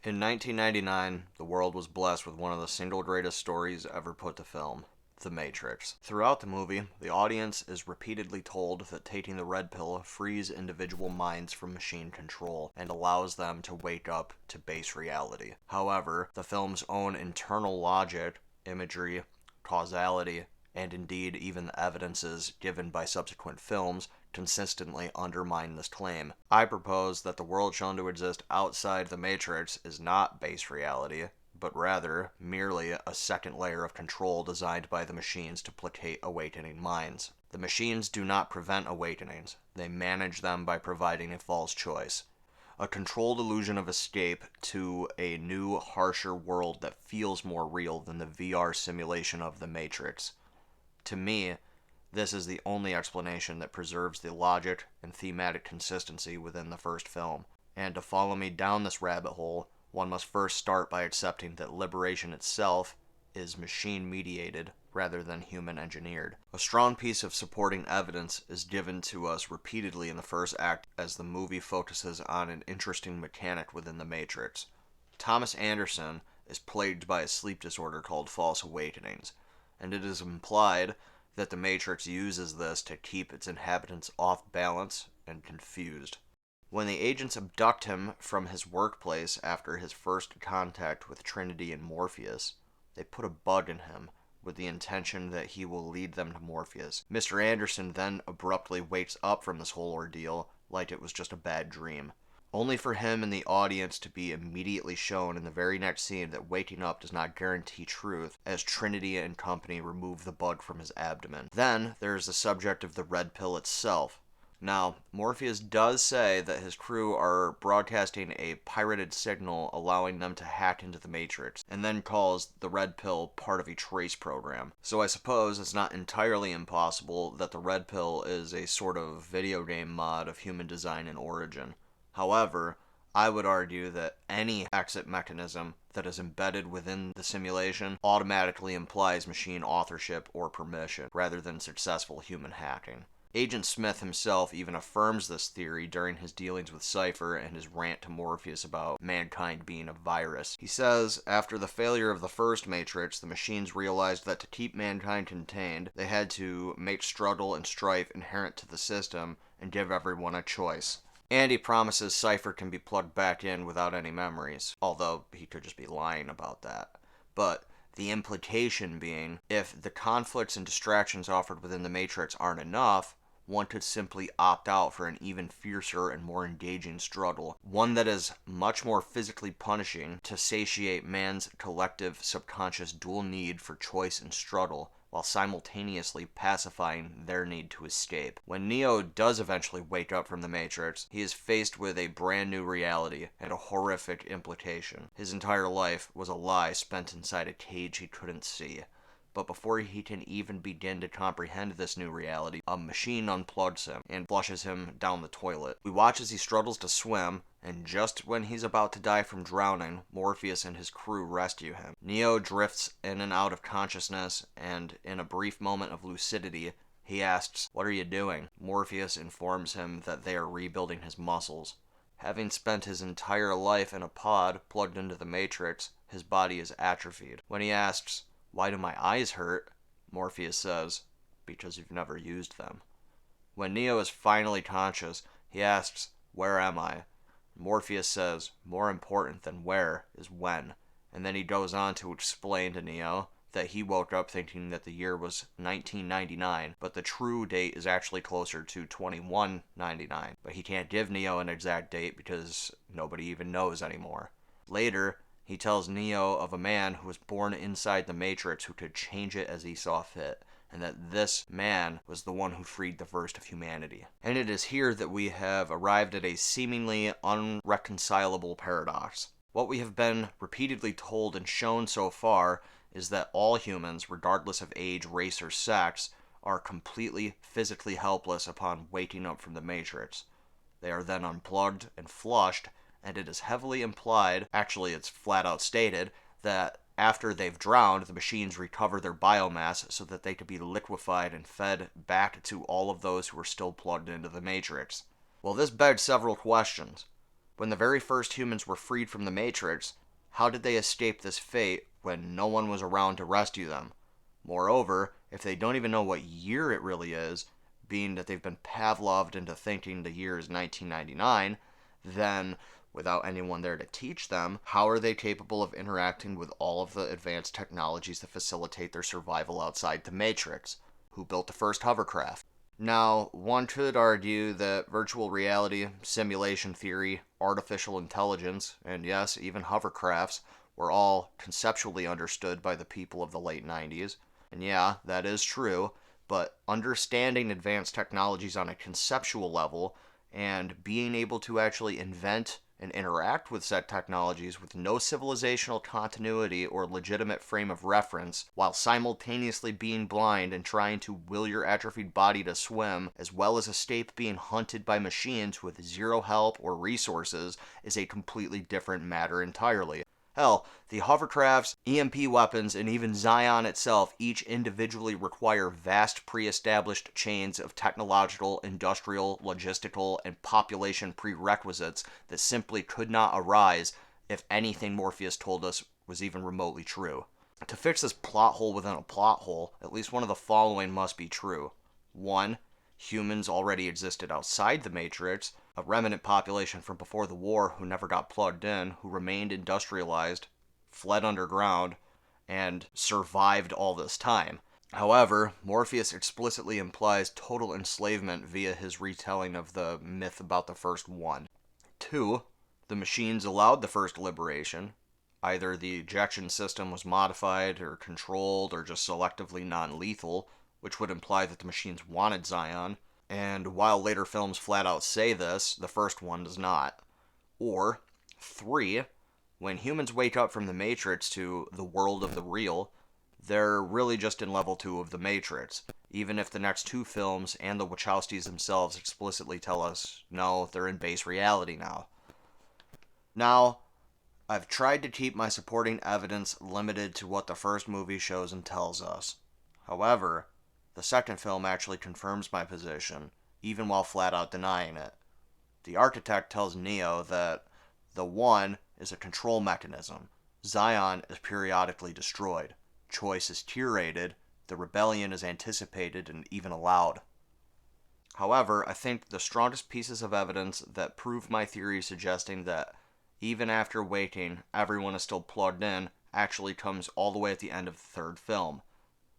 In 1999, the world was blessed with one of the single greatest stories ever put to film, The Matrix. Throughout the movie, the audience is repeatedly told that taking the red pill frees individual minds from machine control and allows them to wake up to base reality. However, the film's own internal logic, imagery, causality, and indeed even the evidences given by subsequent films consistently undermine this claim. I propose that the world shown to exist outside the Matrix is not base reality, but rather merely a second layer of control designed by the machines to placate awakening minds. The machines do not prevent awakenings, they manage them by providing a false choice. A controlled illusion of escape to a new, harsher world that feels more real than the VR simulation of the Matrix. To me, this is the only explanation that preserves the logic and thematic consistency within the first film. And to follow me down this rabbit hole, one must first start by accepting that liberation itself is machine-mediated rather than human-engineered. A strong piece of supporting evidence is given to us repeatedly in the first act as the movie focuses on an interesting mechanic within the Matrix. Thomas Anderson is plagued by a sleep disorder called false awakenings, and it is implied that the Matrix uses this to keep its inhabitants off balance and confused. When the agents abduct him from his workplace after his first contact with Trinity and Morpheus, they put a bug in him with the intention that he will lead them to Morpheus. Mr. Anderson then abruptly wakes up from this whole ordeal like it was just a bad dream, only for him and the audience to be immediately shown in the very next scene that waking up does not guarantee truth, as Trinity and company remove the bug from his abdomen. Then there is the subject of the red pill itself. Now, Morpheus does say that his crew are broadcasting a pirated signal allowing them to hack into the Matrix, and then calls the red pill part of a trace program. So I suppose it's not entirely impossible that the red pill is a sort of video game mod of human design and origin. However, I would argue that any exit mechanism that is embedded within the simulation automatically implies machine authorship or permission, rather than successful human hacking. Agent Smith himself even affirms this theory during his dealings with Cypher and his rant to Morpheus about mankind being a virus. He says, after the failure of the first Matrix, the machines realized that to keep mankind contained, they had to make struggle and strife inherent to the system and give everyone a choice. And he promises Cypher can be plugged back in without any memories, although he could just be lying about that. But the implication being, if the conflicts and distractions offered within the Matrix aren't enough, one could simply opt out for an even fiercer and more engaging struggle, one that is much more physically punishing to satiate man's collective subconscious dual need for choice and struggle, while simultaneously pacifying their need to escape. When Neo does eventually wake up from the Matrix, he is faced with a brand new reality and a horrific implication. His entire life was a lie spent inside a cage he couldn't see. But before he can even begin to comprehend this new reality, a machine unplugs him and flushes him down the toilet. We watch as he struggles to swim, and just when he's about to die from drowning, Morpheus and his crew rescue him. Neo drifts in and out of consciousness, and in a brief moment of lucidity, he asks, "What are you doing?" Morpheus informs him that they are rebuilding his muscles. Having spent his entire life in a pod plugged into the Matrix, his body is atrophied. When he asks, "Why do my eyes hurt?" Morpheus says, "Because you've never used them." When Neo is finally conscious, he asks, "Where am I?" Morpheus says, "More important than where is when," and then he goes on to explain to Neo that he woke up thinking that the year was 1999, but the true date is actually closer to 2199. But he can't give Neo an exact date because nobody even knows anymore. Later, he tells Neo of a man who was born inside the Matrix who could change it as he saw fit, and that this man was the one who freed the first of humanity. And it is here that we have arrived at a seemingly unreconcilable paradox. What we have been repeatedly told and shown so far is that all humans, regardless of age, race, or sex, are completely physically helpless upon waking up from the Matrix. They are then unplugged and flushed, and it is heavily implied, actually it's flat out stated, that after they've drowned, the machines recover their biomass so that they could be liquefied and fed back to all of those who are still plugged into the Matrix. Well, this begs several questions. When the very first humans were freed from the Matrix, how did they escape this fate when no one was around to rescue them? Moreover, if they don't even know what year it really is, being that they've been Pavloved into thinking the year is 1999, then, without anyone there to teach them, how are they capable of interacting with all of the advanced technologies that facilitate their survival outside the Matrix? Who built the first hovercraft? Now, one could argue that virtual reality, simulation theory, artificial intelligence, and yes, even hovercrafts were all conceptually understood by the people of the late 90s. And yeah, that is true, but understanding advanced technologies on a conceptual level and being able to actually invent and interact with said technologies with no civilizational continuity or legitimate frame of reference, while simultaneously being blind and trying to will your atrophied body to swim, as well as escape being hunted by machines with zero help or resources, is a completely different matter entirely. Hell, the hovercrafts, EMP weapons, and even Zion itself each individually require vast pre-established chains of technological, industrial, logistical, and population prerequisites that simply could not arise if anything Morpheus told us was even remotely true. To fix this plot hole within a plot hole, at least one of the following must be true. 1. Humans already existed outside the Matrix, a remnant population from before the war who never got plugged in, who remained industrialized, fled underground, and survived all this time. However, Morpheus explicitly implies total enslavement via his retelling of the myth about the first one. 2. The machines allowed the first liberation. Either the ejection system was modified or controlled or just selectively non-lethal, which would imply that the machines wanted Zion, and while later films flat out say this, the first one does not. Or 3. When humans wake up from the Matrix to the world of the real, they're really just in level 2 of the Matrix, even if the next two films and the Wachowskis themselves explicitly tell us, no, they're in base reality now. Now, I've tried to keep my supporting evidence limited to what the first movie shows and tells us. However, the second film actually confirms my position, even while flat out denying it. The architect tells Neo that the One is a control mechanism. Zion is periodically destroyed. Choice is curated. The rebellion is anticipated and even allowed. However, I think the strongest pieces of evidence that prove my theory suggesting that even after waking, everyone is still plugged in actually comes all the way at the end of the third film.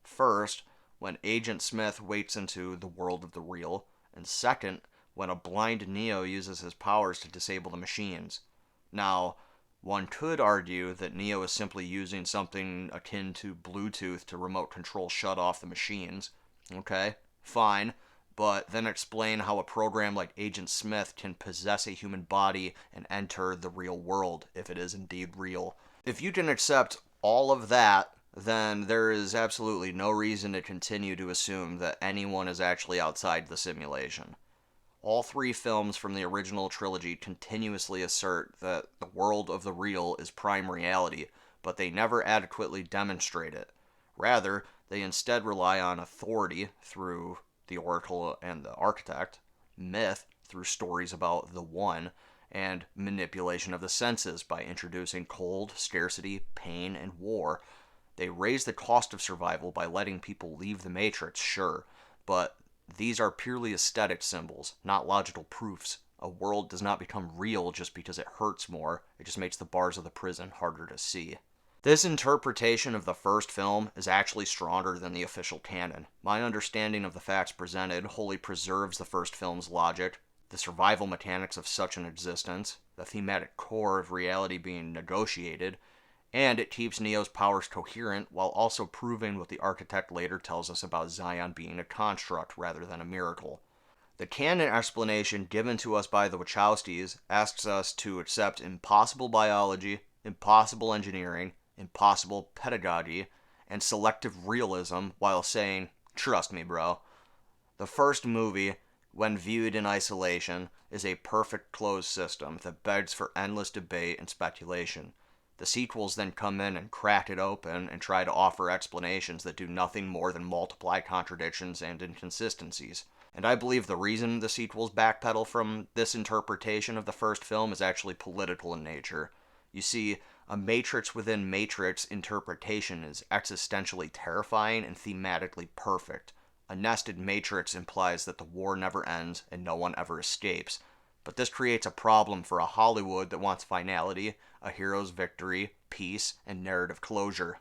First, when Agent Smith wakes into the world of the real, and second, when a blind Neo uses his powers to disable the machines. Now, one could argue that Neo is simply using something akin to Bluetooth to remote control shut off the machines. Okay, fine, but then explain how a program like Agent Smith can possess a human body and enter the real world, if it is indeed real. If you can accept all of that, then there is absolutely no reason to continue to assume that anyone is actually outside the simulation. All three films from the original trilogy continuously assert that the world of the real is prime reality, but they never adequately demonstrate it. Rather, they instead rely on authority through the Oracle and the Architect, myth through stories about the One, and manipulation of the senses by introducing cold, scarcity, pain, and war. They raise the cost of survival by letting people leave the Matrix, sure, but these are purely aesthetic symbols, not logical proofs. A world does not become real just because it hurts more, it just makes the bars of the prison harder to see. This interpretation of the first film is actually stronger than the official canon. My understanding of the facts presented wholly preserves the first film's logic, the survival mechanics of such an existence, the thematic core of reality being negotiated, and it keeps Neo's powers coherent while also proving what the architect later tells us about Zion being a construct rather than a miracle. The canon explanation given to us by the Wachowskis asks us to accept impossible biology, impossible engineering, impossible pedagogy, and selective realism while saying, trust me, bro. The first movie, when viewed in isolation, is a perfect closed system that begs for endless debate and speculation. The sequels then come in and crack it open and try to offer explanations that do nothing more than multiply contradictions and inconsistencies. And I believe the reason the sequels backpedal from this interpretation of the first film is actually political in nature. You see, a Matrix within Matrix interpretation is existentially terrifying and thematically perfect. A nested Matrix implies that the war never ends and no one ever escapes. But this creates a problem for a Hollywood that wants finality, a hero's victory, peace, and narrative closure.